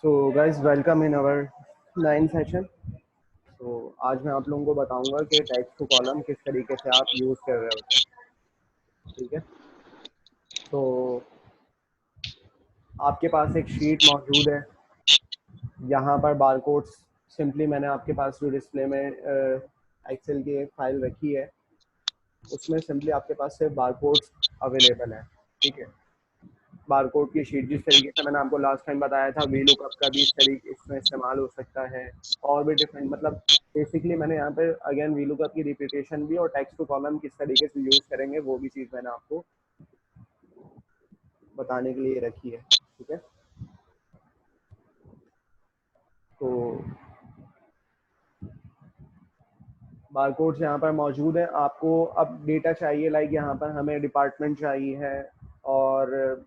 So guys welcome in our 9 session. तो आज मैं आप लोगों को बताऊंगा कि टेक्स्ट टू कॉलम किस तरीके से आप यूज़ कर रहे होते हैं। ठीक है, तो आपके पास एक शीट मौजूद है। यहाँ पर बारकोड्स सिंपली मैंने आपके पास जो डिस्प्ले में एक्सेल की एक फाइल रखी है उसमें सिंपली आपके पास सिर्फ बारकोड्स अवेलेबल है। ठीक है, बारकोड की शीट जिस तरीके से मैंने आपको लास्ट टाइम बताया था, वी लुकअप का भी इस तरीके इसमें इस्तेमाल हो सकता है और भी डिफरेंट, मतलब बेसिकली मैंने यहाँ पे अगेन वी लुकअप की रिपीटेशन भी और टेक्स्ट टू कॉलम किस तरीके से यूज़ करेंगे वो भी चीज़ मैंने आपको बताने के लिए रखी है। ठीक है, तो बारकोड्स यहाँ पर मौजूद है। आपको अब डेटा चाहिए, लाइक यहाँ पर हमें डिपार्टमेंट चाहिए है और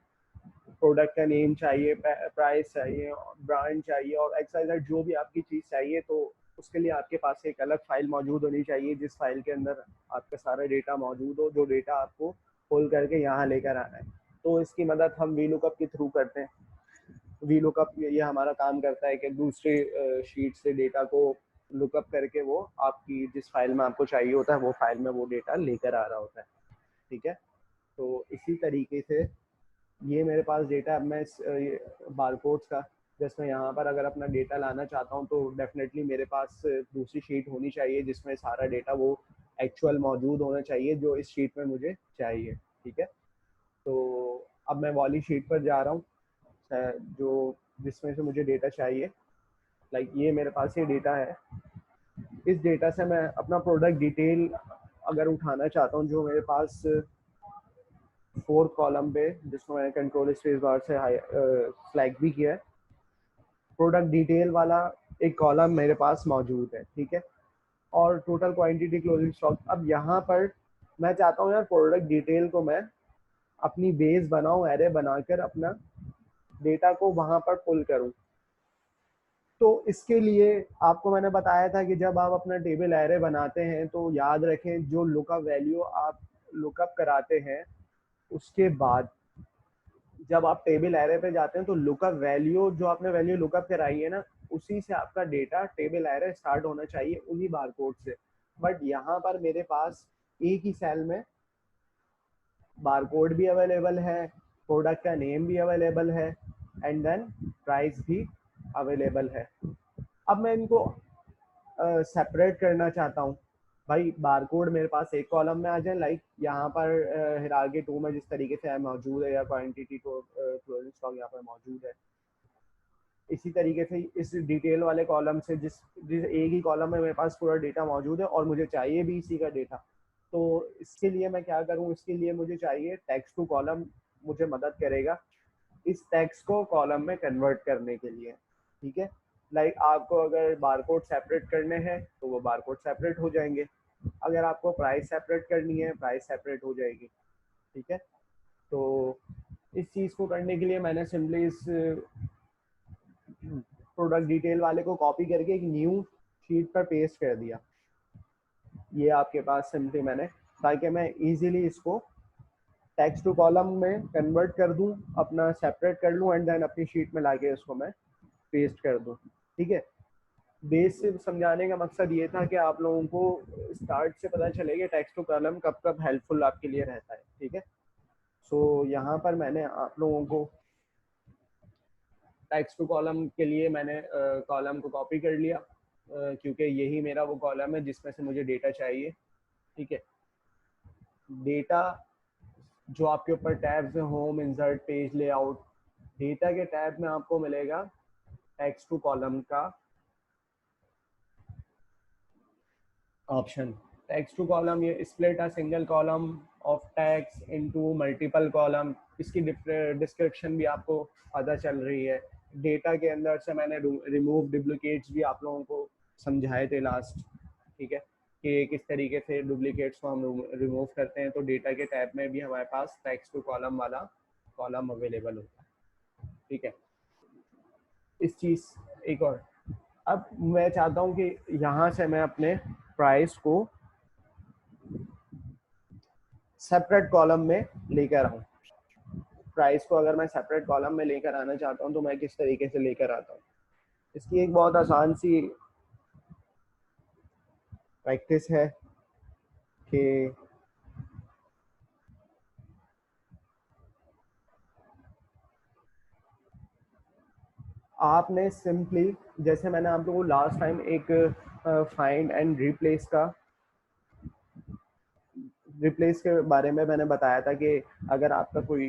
प्रोडक्ट का नेम चाहिए, प्राइस चाहिए, ब्रांड चाहिए और एक्सवाइजेड जो भी आपकी चीज़ चाहिए, तो उसके लिए आपके पास एक अलग फाइल मौजूद होनी चाहिए जिस फाइल के अंदर आपका सारा डेटा मौजूद हो, जो डेटा आपको खोल करके यहाँ लेकर आना है। तो इसकी मदद हम वी लुकअप के थ्रू करते हैं। वी लुकअप ये हमारा काम करता है कि दूसरे शीट से डेटा को लुकअप करके वो आपकी जिस फाइल में आपको चाहिए होता है वो फाइल में वो डेटा लेकर आ रहा होता है। ठीक है, तो इसी तरीके से ये मेरे पास डेटा, अब मैं इस बारकोड्स का जैसे यहाँ पर अगर अपना डेटा लाना चाहता हूँ तो डेफिनेटली मेरे पास दूसरी शीट होनी चाहिए जिसमें सारा डेटा वो एक्चुअल मौजूद होना चाहिए जो इस शीट में मुझे चाहिए। ठीक है, तो अब मैं वाली शीट पर जा रहा हूँ जो जिसमें से मुझे डेटा चाहिए। लाइक ये मेरे पास ये डेटा है। इस डेटा से मैं अपना प्रोडक्ट डिटेल अगर उठाना चाहता हूँ, जो मेरे पास फोर्थ कॉलम पे जिसको मैंने कंट्रोल स्पेस बार से फ्लैग भी किया है, प्रोडक्ट डिटेल वाला एक कॉलम मेरे पास मौजूद है। ठीक है, और टोटल क्वांटिटी क्लोजिंग स्टॉक। अब यहाँ पर मैं चाहता हूँ यार प्रोडक्ट डिटेल को मैं अपनी बेस बनाऊँ, एरे बनाकर अपना डेटा को वहाँ पर पुल करूँ। तो इसके लिए आपको मैंने बताया था कि जब आप अपना टेबल एरे बनाते हैं तो याद रखें जो लुकअप वैल्यू आप लुकअप कराते हैं उसके बाद जब आप टेबल एरे पे जाते हैं तो लुकअप वैल्यू जो आपने वैल्यू लुकअप कराई है ना उसी से आपका डेटा टेबल एरे स्टार्ट होना चाहिए, उन्हीं बारकोड से। बट यहाँ पर मेरे पास एक ही सेल में बारकोड भी अवेलेबल है, प्रोडक्ट का नेम भी अवेलेबल है एंड देन प्राइस भी अवेलेबल है। अब मैं इनको सेपरेट करना चाहता हूँ। भाई बारकोड मेरे पास एक कॉलम में आ जाए, लाइक यहाँ पर हिरार्की 2 में जिस तरीके से मौजूद है या क्वांटिटी तो क्लोजिंग स्टॉक यहाँ पर मौजूद है, इसी तरीके से इस डिटेल वाले कॉलम से जिस जिस एक ही कॉलम में मेरे पास पूरा डेटा मौजूद है और मुझे चाहिए भी इसी का डेटा। तो इसके लिए मैं क्या करूँ, इसके लिए मुझे चाहिए टेक्स्ट टू कॉलम मुझे मदद करेगा इस टेक्स्ट को कॉलम में कन्वर्ट करने के लिए। ठीक है, लाइक आपको अगर बारकोड सेपरेट करने हैं तो वो बारकोड सेपरेट हो जाएंगे, अगर आपको प्राइस सेपरेट करनी है प्राइस सेपरेट हो जाएगी। ठीक है, तो इस चीज़ को करने के लिए मैंने सिंपली इस प्रोडक्ट डिटेल वाले को कॉपी करके एक न्यू शीट पर पेस्ट कर दिया। ये आपके पास सिंपली मैंने, ताकि मैं इजीली इसको टेक्स्ट टू कॉलम में कन्वर्ट कर दूं, अपना सेपरेट कर लूं एंड देन अपनी शीट में लाके इसको मैं पेस्ट कर दूं। ठीक है, बेस से समझाने का मकसद ये था कि आप लोगों को स्टार्ट से पता चले कि टेक्स्ट टू कॉलम कब कब हेल्पफुल आपके लिए रहता है। ठीक है, सो यहाँ पर मैंने आप लोगों को टेक्स्ट टू कॉलम के लिए मैंने कॉलम को कॉपी कर लिया क्योंकि यही मेरा वो कॉलम है जिसमें से मुझे डेटा चाहिए। ठीक है, डेटा जो आपके ऊपर टैब्स हैं, home, insert, page layout, data के टैब में आपको मिलेगा टेक्स्ट टू कॉलम का ऑप्शन। टेक्स्ट टू कॉलम, ये split a single column of text into multiple column, इसकी डिस्क्रिप्शन भी आपको पता चल रही है। डेटा के अंदर से मैंने रिमूव डुप्लीकेट्स भी आप लोगों को समझाए थे लास्ट। ठीक है, कि किस तरीके से डुप्लीकेट्स को हम रिमूव करते हैं, तो डेटा के टैब में भी हमारे पास टेक्स्ट टू कॉलम वाला कॉलम अवेलेबल होता है। ठीक है, इस चीज़ एक और, अब मैं चाहता हूँ कि यहाँ से मैं अपने प्राइस को सेपरेट कॉलम में लेकर आऊँ। प्राइस को अगर मैं सेपरेट कॉलम में लेकर आना चाहता हूँ तो मैं किस तरीके से लेकर आता हूँ। इसकी एक बहुत आसान सी प्रैक्टिस है कि आपने सिंपली, जैसे मैंने आप लोगों को लास्ट टाइम एक फाइंड एंड रिप्लेस के बारे में मैंने बताया था कि अगर आपका कोई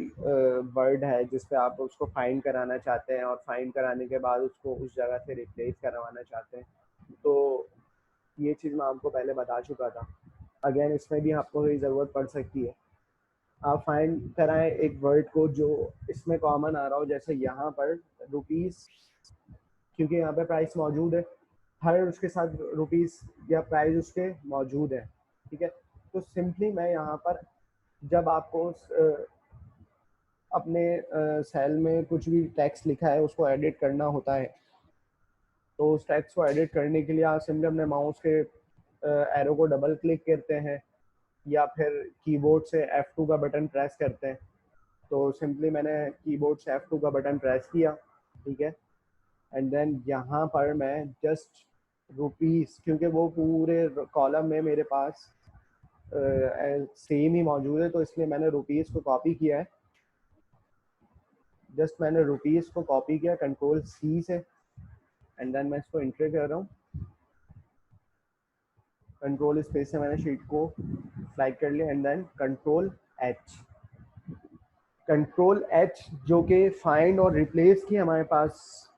वर्ड है जिस पे आप उसको फाइंड कराना चाहते हैं और फाइंड कराने के बाद उसको उस जगह से रिप्लेस करवाना चाहते हैं, तो ये चीज़ मैं आपको पहले बता चुका था। अगेन इसमें भी आपको ये ज़रूरत पड़ सकती है। आप फाइंड कराएं एक वर्ड को जो इसमें कॉमन आ रहा हो, जैसे यहाँ पर रुपीस, क्योंकि यहाँ पे प्राइस मौजूद है, हर उसके साथ रुपीस या प्राइस उसके मौजूद है। ठीक है, तो सिंपली मैं यहाँ पर जब आपको अपने सेल में कुछ भी टेक्स्ट लिखा है उसको एडिट करना होता है, तो उस टेक्स्ट को एडिट करने के लिए आप सिंपली अपने माउस के एरो को डबल क्लिक करते हैं या फिर कीबोर्ड से F2 का बटन प्रेस करते हैं। तो सिंपली मैंने कीबोर्ड से F2 का बटन प्रेस किया, ठीक है, एंड देन यहाँ पर मैं जस्ट रुपीस, क्योंकि वो पूरे कॉलम में मेरे पास सेम ही मौजूद है, तो इसलिए मैंने रुपीस को कॉपी किया है। जस्ट मैंने रुपीस को कॉपी किया कंट्रोल C से, एंड देन मैं इसको एंटर कर रहा हूँ। कंट्रोल स्पेस से मैंने शीट को फ्लैग कर लिया एंड देन कंट्रोल H जो कि फाइंड और रिप्लेस की हमारे पास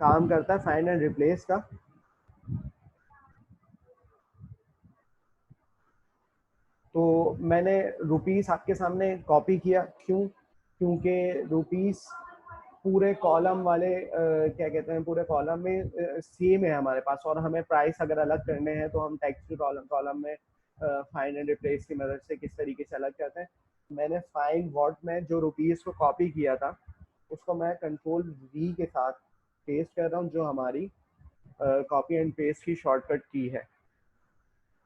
काम करता है, फाइंड एंड रिप्लेस का। तो मैंने रुपीस आपके सामने कॉपी किया, क्यों? क्योंकि रुपीस पूरे कॉलम वाले क्या कहते हैं, पूरे कॉलम में सेम है हमारे पास, और हमें प्राइस अगर अलग करने हैं तो हम टेक्स्ट के कॉलम में फाइंड एंड रिप्लेस की मदद से किस तरीके से अलग करते हैं। मैंने फाइंड व्हाट में जो रुपीस को कॉपी किया था उसको मैं कंट्रोल V के साथ पेस्ट कर रहा हूँ, जो हमारी कॉपी एंड पेस्ट की शॉर्टकट की है।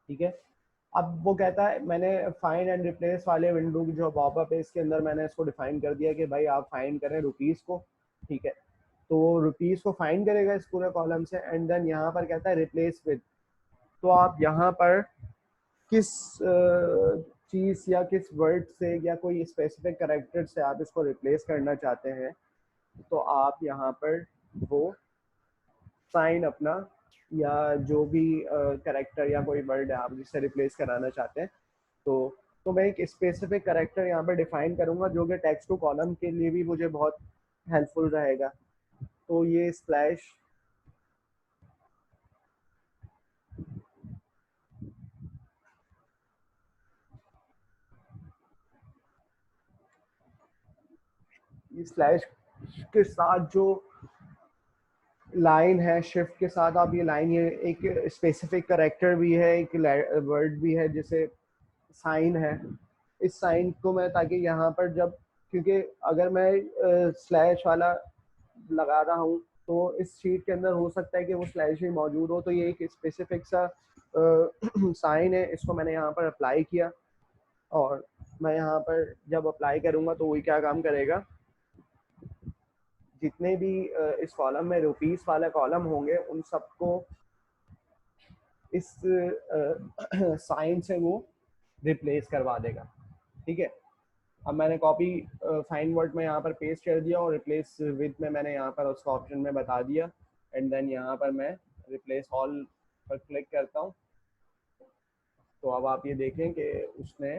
ठीक है, अब वो कहता है, मैंने फाइंड एंड रिप्लेस वाले विंडो की जो पॉपअप है इसके अंदर मैंने इसको डिफाइन कर दिया कि भाई आप फाइंड करें रुपीस को। ठीक है, तो वो रुपीस को फाइंड करेगा इस पूरे कॉलम से, एंड देन यहाँ पर कहता है रिप्लेस विद। तो आप यहाँ पर किस चीज़ या किस वर्ड से या कोई स्पेसिफिक करेक्टर से आप इसको रिप्लेस करना चाहते हैं, तो आप यहाँ पर वो साइन अपना या जो भी करेक्टर या कोई वर्ड है आप जिससे रिप्लेस कराना चाहते हैं, तो मैं एक स्पेसिफिक करेक्टर यहाँ पे डिफाइन करूँगा जो कि टेक्स्ट टू कॉलम के लिए भी मुझे बहुत हेल्पफुल रहेगा। तो ये स्लैश के साथ जो लाइन है, शिफ्ट के साथ आप ये लाइन, ये एक स्पेसिफिक करेक्टर भी है, एक वर्ड भी है जैसे साइन है। इस साइन को मैं, ताकि यहाँ पर जब, क्योंकि अगर मैं स्लैश वाला लगा रहा हूँ तो इस शीट के अंदर हो सकता है कि वो स्लैश ही मौजूद हो, तो ये एक स्पेसिफिक सा साइन है, इसको मैंने यहाँ पर अप्लाई किया, और मैं यहाँ पर जब अप्लाई करूँगा तो वही क्या काम करेगा, जितने भी इस कॉलम में रुपीस वाला कॉलम होंगे उन सबको इस साइन से वो रिप्लेस करवा देगा। ठीक है, अब मैंने कॉपी फाइन वर्ड में यहाँ पर पेस्ट कर दिया और रिप्लेस विद में मैंने यहाँ पर उसका ऑप्शन में बता दिया, एंड देन यहाँ पर मैं रिप्लेस ऑल पर क्लिक करता हूँ। तो अब आप ये देखें कि उसने,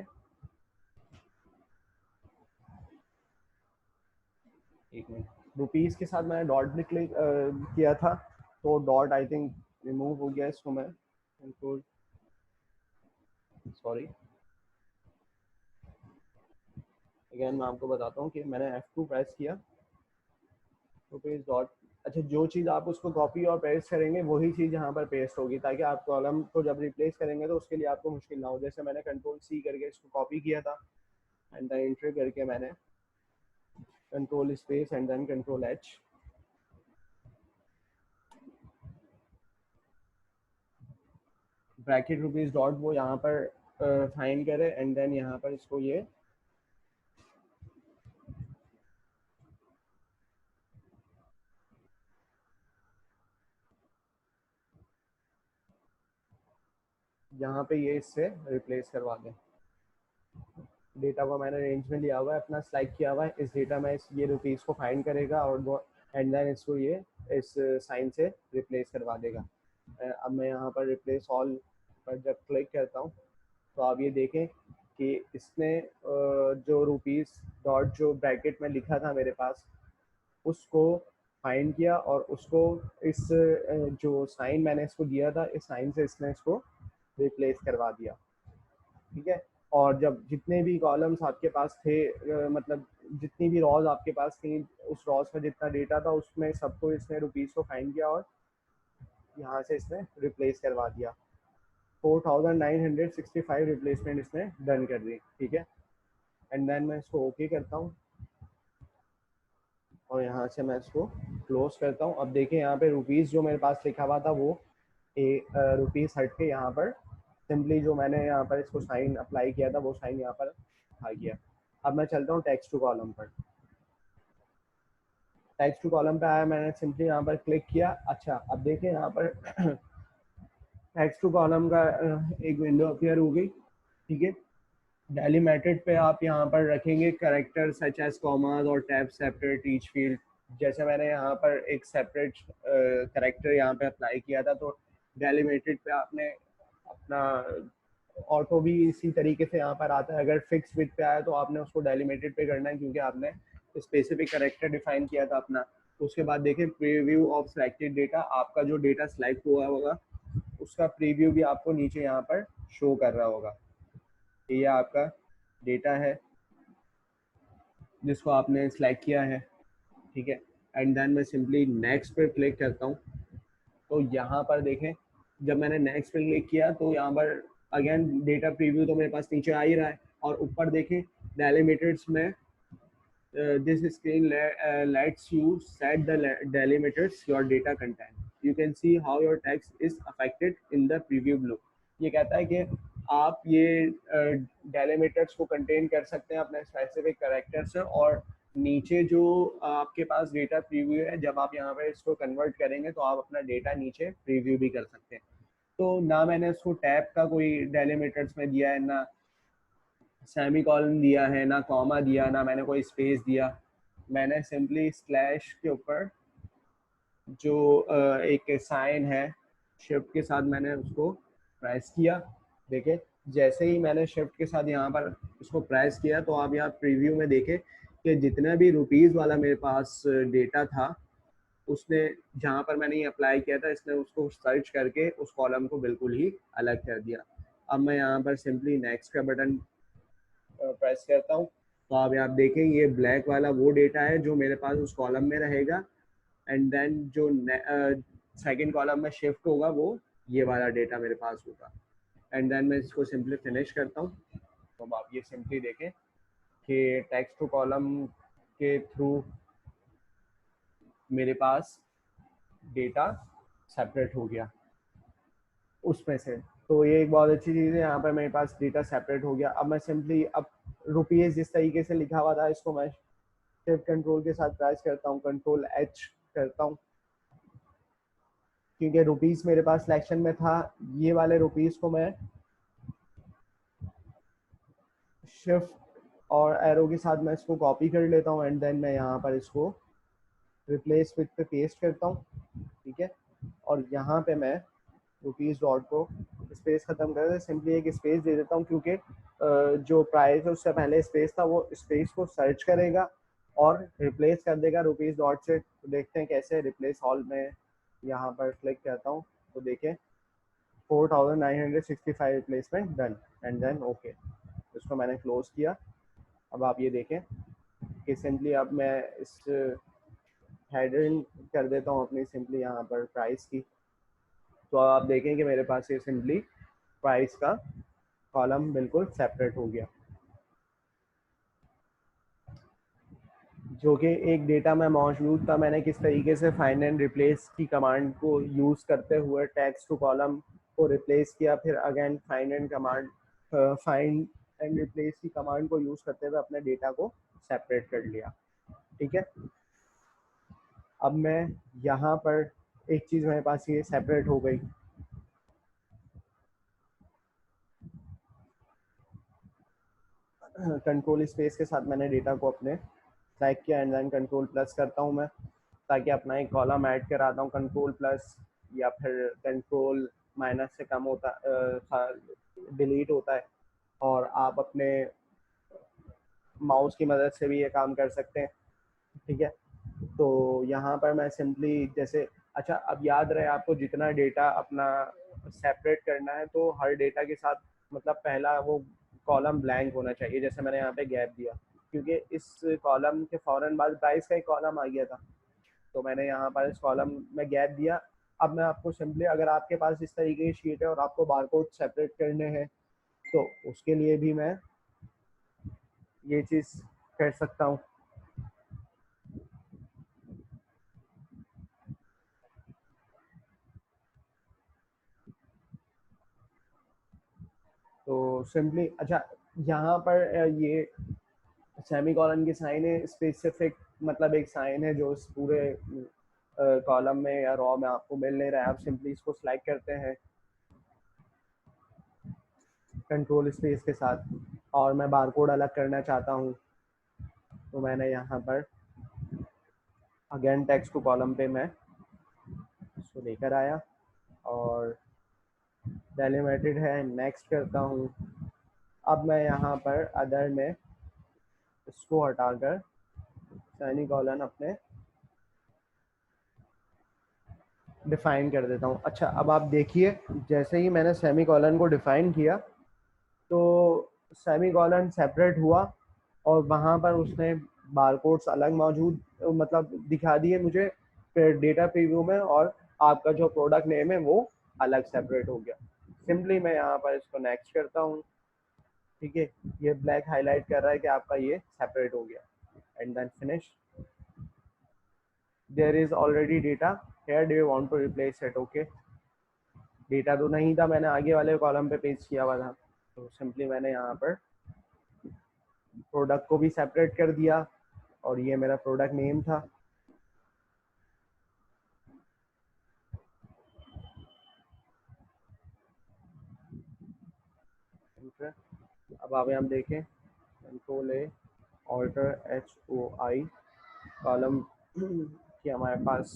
एक मिनट, रुपीस के साथ मैंने डॉट भी क्लिक किया था, तो डॉट आई थिंक रिमूव हो गया, इसको मैं कंट्रोल, सॉरी अगेन मैं आपको बताता हूँ कि मैंने F2 प्रेस किया, रुपीज डॉट, अच्छा जो चीज़ आप उसको कॉपी और पेस्ट करेंगे वही चीज़ यहाँ पर पेस्ट होगी, ताकि आप कॉलम को जब रिप्लेस करेंगे तो उसके लिए आपको मुश्किल ना हो। जैसे मैंने कंट्रोल C करके इसको कॉपी किया था, एंड देन एंटर करके मैंने control space and then control H, bracket rupees dot वो यहाँ पर फाइंड करे, एंड देन यहाँ पर इसको ये यहाँ पे ये इससे रिप्लेस करवा दें। डेटा को मैंने रेंज में लिया हुआ है, अपना सेलेक्ट किया हुआ है, इस डेटा में इस ये रुपीज़ को फाइंड करेगा और वो एंड देन इसको ये इस साइन से रिप्लेस करवा देगा। अब मैं यहाँ पर रिप्लेस ऑल पर जब क्लिक करता हूँ तो आप ये देखें कि इसने जो रुपीज़ डॉट जो ब्रैकेट में लिखा था मेरे पास उसको फाइंड किया और उसको इस जो साइन मैंने इसको दिया था इस साइन से इसने इसको रिप्लेस करवा दिया। ठीक है। और जब जितने भी कॉलम्स आपके पास थे मतलब जितनी भी रॉज आपके पास थी उस रॉज का जितना डेटा था उसमें सबको इसने रुपीज़ को फाइंड किया और यहाँ से इसने रिप्लेस करवा दिया। 4965 रिप्लेसमेंट इसने डन कर दी। ठीक है। एंड देन मैं इसको ओके करता हूँ और यहाँ से मैं इसको क्लोज करता हूँ। अब देखिए यहाँ पे रुपीज़ जो मेरे पास लिखा हुआ था वो रुपीज़ हट के यहाँ पर सिंपली जो मैंने यहाँ पर इसको साइन अप्लाई किया था वो साइन यहाँ पर आ गया। अब मैं चलता हूँ टेक्स्ट टू कॉलम पर। टेक्स्ट टू कॉलम पे आया, मैंने सिंपली यहाँ पर क्लिक किया। अच्छा अब देखिए यहाँ पर टेक्स्ट टू कॉलम का एक विंडो अपीयर हो गई। ठीक है। डेली मेथड पे आप यहाँ पर रखेंगे करेक्टर सच एज कॉमास और टैब सेपरेट ईच फील्ड। जैसे मैंने यहाँ पर एक सेपरेट करेक्टर यहाँ पे अप्लाई किया था तो डेली मेथड पे आपने अपना ऑटो भी इसी तरीके से यहाँ पर आता है। अगर फिक्स विथ पे आया तो आपने उसको डेलीमेटेड पे करना है क्योंकि आपने स्पेसिफिक करेक्टर डिफाइन किया था अपना। उसके बाद देखें प्रीव्यू ऑफ सिलेक्टेड डेटा, आपका जो डेटा सिलेक्ट हुआ होगा उसका प्रीव्यू भी आपको नीचे यहाँ पर शो कर रहा होगा। ये आपका डेटा है जिसको आपने सिलेक्ट किया है। ठीक है। एंड देन मैं सिंपली नेक्स्ट पे क्लिक करता हूँ तो यहाँ पर देखें जब मैंने नेक्स्ट पे क्लिक किया तो यहाँ पर अगेन डेटा प्रीव्यू तो मेरे पास नीचे आ ही रहा है और ऊपर देखें डेलीमीटर्स में this screen lets you set the delimiters your data content. You can see how your text is affected in the preview below. ये कहता है कि आप ये डेलीमीटर्स को कंटेन कर सकते हैं अपने स्पेसिफिक कैरेक्टर से और नीचे जो आपके पास डेटा प्रीव्यू है जब आप यहाँ पे इसको कन्वर्ट करेंगे तो आप अपना डेटा नीचे प्रीव्यू भी कर सकते हैं। तो ना मैंने उसको टैब का कोई डेलीमीटर्स में दिया है, ना सेमी कॉलन दिया है, ना कॉमा दिया, ना मैंने कोई स्पेस दिया। मैंने सिंपली स्लैश के ऊपर जो एक साइन है शिफ्ट के साथ मैंने उसको प्रेस किया। देखें जैसे ही मैंने शिफ्ट के साथ यहाँ पर उसको प्रेस किया तो आप यहाँ प्रीव्यू में देखें कि जितना भी रुपीज़ वाला मेरे पास डेटा था उसने जहाँ पर मैंने ये अप्लाई किया था इसने उसको सर्च करके उस कॉलम को बिल्कुल ही अलग कर दिया। अब मैं यहाँ पर सिंपली नेक्स्ट का बटन प्रेस करता हूँ तो आप यहाँ देखें ये ब्लैक वाला वो डेटा है जो मेरे पास उस कॉलम में रहेगा एंड देन जो सेकंड कॉलम में शिफ्ट होगा वो ये वाला डेटा मेरे पास होगा। एंड देन मैं इसको सिंपली फिनिश करता हूँ तो अब आप ये सिंपली देखें कि टेक्स्ट टू कॉलम के थ्रू मेरे पास डेटा सेपरेट हो गया उसमें से। तो ये एक बहुत अच्छी चीज़ है, यहाँ पर मेरे पास डेटा सेपरेट हो गया। अब मैं सिंपली अब रुपीज़ जिस तरीके से लिखा हुआ था इसको मैं शिफ्ट कंट्रोल के साथ प्रेस करता हूँ, कंट्रोल एच करता हूँ क्योंकि रुपीज़ मेरे पास सिलेक्शन में था। ये वाले रुपीज़ को मैं शिफ्ट और एरो के साथ मैं इसको कॉपी कर लेता हूँ एंड देन मैं यहाँ पर इसको रिप्लेस विथ पे पेस्ट करता हूँ। ठीक है। और यहाँ पे मैं रुपीज़ डॉट को स्पेस ख़त्म कर दें, सिंपली एक स्पेस दे देता हूँ क्योंकि जो प्राइस है उससे पहले स्पेस था वो स्पेस को सर्च करेगा और रिप्लेस कर देगा रुपीज़ डॉट से। तो देखते हैं कैसे। रिप्लेस ऑल में यहाँ पर क्लिक करता हूँ तो देखें 4965 replacement done and then okay. इसको मैंने क्लोज किया। अब आप ये देखें कि सिंपली अब मैं इस हेडर कर देता हूँ अपनी सिंपली यहाँ पर प्राइस की। तो आप देखें कि मेरे पास ये सिंपली प्राइस का कॉलम बिल्कुल सेपरेट हो गया जो कि एक डेटा में मौजूद था। मैंने किस तरीके से फाइंड एंड रिप्लेस की कमांड को यूज़ करते हुए टेक्स्ट टू कॉलम को रिप्लेस किया, फिर अगेन फाइंड एंड रिप्लेस की कमांड को यूज़ करते हुए अपने डेटा को सेपरेट कर लिया। ठीक है। अब मैं यहाँ पर एक चीज़ मेरे पास ये सेपरेट हो गई। कंट्रोल स्पेस के साथ मैंने डेटा को अपने सेलेक्ट किया एंड देन कंट्रोल प्लस करता हूँ मैं, ताकि अपना एक कॉलम ऐड कराता हूँ। कंट्रोल प्लस या फिर कंट्रोल माइनस से कम होता डिलीट होता है, और आप अपने माउस की मदद से भी ये काम कर सकते हैं। ठीक है, तो यहाँ पर मैं सिंपली जैसे, अच्छा अब याद रहे आपको जितना डेटा अपना सेपरेट करना है तो हर डेटा के साथ मतलब पहला वो कॉलम ब्लैंक होना चाहिए। जैसे मैंने यहाँ पे गैप दिया क्योंकि इस कॉलम के फौरन बाद प्राइस का एक कॉलम आ गया था, तो मैंने यहाँ पर इस कॉलम में गैप दिया। अब मैं आपको सिंपली, अगर आपके पास इस तरीके की शीट है और आपको बारकोड सेपरेट करने हैं तो उसके लिए भी मैं ये चीज़ कर सकता हूँ। तो सिंपली, अच्छा यहाँ पर ये सेमी कॉलन की साइन है स्पेसिफिक, मतलब एक साइन है जो इस पूरे कॉलम में या रॉ में आपको मिल नहीं रहा है। आप सिंपली इसको सिलेक्ट करते हैं कंट्रोल स्पेस के साथ, और मैं बारकोड अलग करना चाहता हूँ तो मैंने यहाँ पर अगेन टेक्स्ट टू कॉलम पे मैं इसको लेकर आया और डेलिमिटेड है, नेक्स्ट करता हूँ। अब मैं यहाँ पर अदर में इसको हटाकर सेमी कॉलन अपने डिफाइन कर देता हूँ। अच्छा अब आप देखिए, जैसे ही मैंने सेमी कॉलन को डिफाइन किया तो सेमी कॉलन सेपरेट हुआ और वहाँ पर उसने बारकोड्स अलग मौजूद मतलब दिखा दिए मुझे फिर डेटा प्रीव्यू में, और आपका जो प्रोडक्ट नेम है वो अलग सेपरेट हो गया। सिंपली मैं यहाँ पर इसको नेक्स्ट करता हूँ। ठीक है, ये ब्लैक हाईलाइट कर रहा है कि आपका ये सेपरेट हो गया and then finish. There is already data here, do you want to replace it? Okay, data तो नहीं था, मैंने आगे वाले कॉलम पे पेस्ट किया हुआ था, तो सिंपली मैंने यहाँ पर प्रोडक्ट को भी सेपरेट कर दिया और ये मेरा प्रोडक्ट नेम था। अब आप यहाँ देखें, control A, alter HOI column कि हमारे पास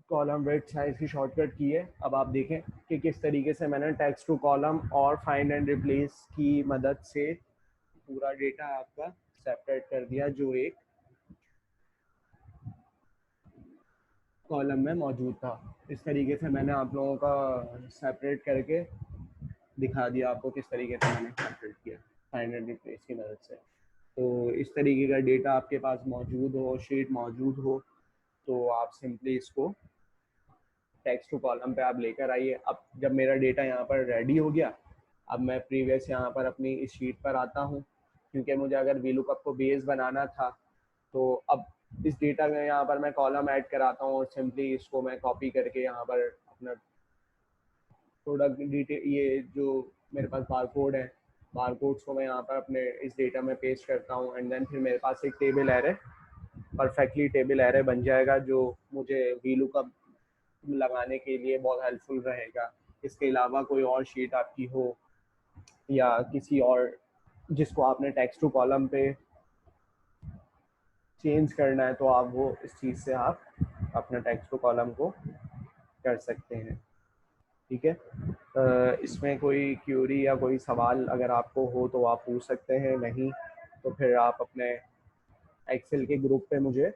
कॉलम विड्थ साइज की शॉर्टकट की है। अब आप देखें कि किस तरीके से मैंने टेक्स्ट टू कॉलम और फाइंड एंड रिप्लेस की मदद से पूरा डेटा आपका सेपरेट कर दिया जो एक कॉलम में मौजूद था। इस तरीके से मैंने आप लोगों का सेपरेट करके दिखा दिया आपको किस तरीके से मैंने सेपरेट किया फाइंड एंड रिप्लेस की मदद से। तो इस तरीके का डेटा आपके पास मौजूद हो, शीट मौजूद हो, तो आप सिंपली इसको टेक्स्ट टू कॉलम पे आप लेकर आइए। अब जब मेरा डेटा यहाँ पर रेडी हो गया, अब मैं प्रीवियस यहाँ पर अपनी इस शीट पर आता हूँ, क्योंकि मुझे अगर वीलुकअप को बेस बनाना था तो अब इस डेटा में यहाँ पर मैं कॉलम ऐड कराता हूँ और सिंपली इसको मैं कॉपी करके यहाँ पर अपना प्रोडक्ट डिटेल, ये जो मेरे पास बारकोड है, बारकोड्स को मैं यहाँ पर अपने इस डेटा में पेस्ट करता हूँ एंड देन फिर मेरे पास एक table array, perfectly table array बन जाएगा जो मुझे वीलुकअप लगाने के लिए बहुत हेल्पफुल रहेगा। इसके अलावा कोई और शीट आपकी हो या किसी और जिसको आपने टेक्स्ट टू कॉलम पे चेंज करना है तो आप वो इस चीज़ से आप अपना टेक्स्ट टू कॉलम को कर सकते हैं। ठीक है, इसमें कोई क्यूरी या कोई सवाल अगर आपको हो तो आप पूछ सकते हैं, नहीं तो फिर आप अपने एक्सेल के ग्रुप पे मुझे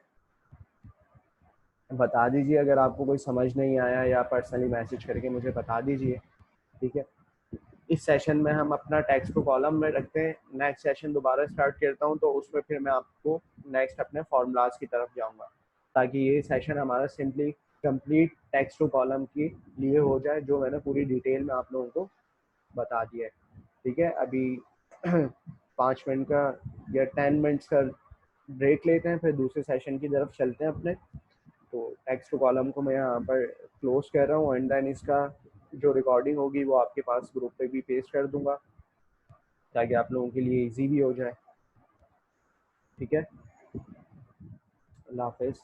बता दीजिए अगर आपको कोई समझ नहीं आया, या पर्सनली मैसेज करके मुझे बता दीजिए। ठीक है, इस सेशन में हम अपना टेक्स्ट टू कॉलम में रखते हैं। नेक्स्ट सेशन दोबारा स्टार्ट करता हूँ तो उसमें फिर मैं आपको नेक्स्ट अपने फॉर्मूलाज की तरफ जाऊँगा, ताकि ये सेशन हमारा simply complete text to column के लिए हो जाए, जो मैंने पूरी डिटेल में आप लोगों को बता दिया है। ठीक है, अभी 5 मिनट का या 10 मिनट्स का ब्रेक लेते हैं, फिर दूसरे सेशन की तरफ चलते हैं अपने। तो टेक्स्ट टू कॉलम को मैं यहाँ पर क्लोज कर रहा हूँ एंड देन इसका जो रिकॉर्डिंग होगी वो आपके पास ग्रुप पे भी पेस्ट कर दूंगा, ताकि आप लोगों के लिए इजी भी हो जाए। ठीक है, अल्लाह हाफिज़।